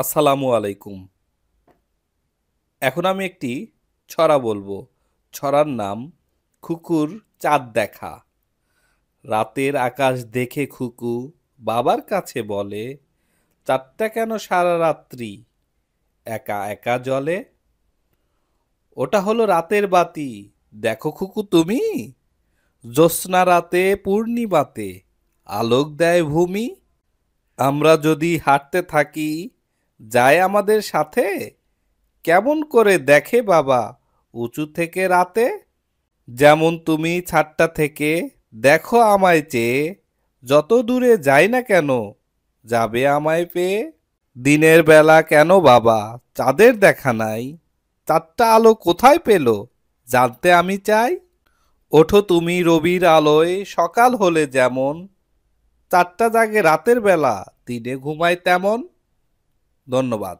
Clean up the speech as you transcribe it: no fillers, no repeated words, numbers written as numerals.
আসসালামু আলাইকুম। এখন আমি একটি ছড়া বলবো। ছড়ার নাম খুকুর চাঁদ দেখা। রাতের আকাশ দেখে খুকু বাবার কাছে বলে, চাঁদটা কেন সারা রাত্রি একা একা জ্বলে? ওটা হলো রাতের বাতি, দেখো খুকু তুমি, জ্যোৎস্না রাতে পূর্ণিমাতে আলোক দেয় ভূমি। আমরা যদি হাঁটতে থাকি, যায় আমাদের সাথে, কেমন করে দেখে বাবা উঁচু থেকে রাতে? যেমন তুমি ছাদটা থেকে দেখো আমায় চেয়ে, যত দূরে যাই না কেন যাবে আমায় পেয়ে। দিনের বেলা কেন বাবা চাঁদের দেখা নাই, চাঁদটা আলো কোথায় পেল জানতে আমি চাই। ওঠো তুমি রবির আলোয় সকাল হলে যেমন, চাঁদটা জাগে রাতের বেলা দিনে ঘুমায় তেমন। ধন্যবাদ।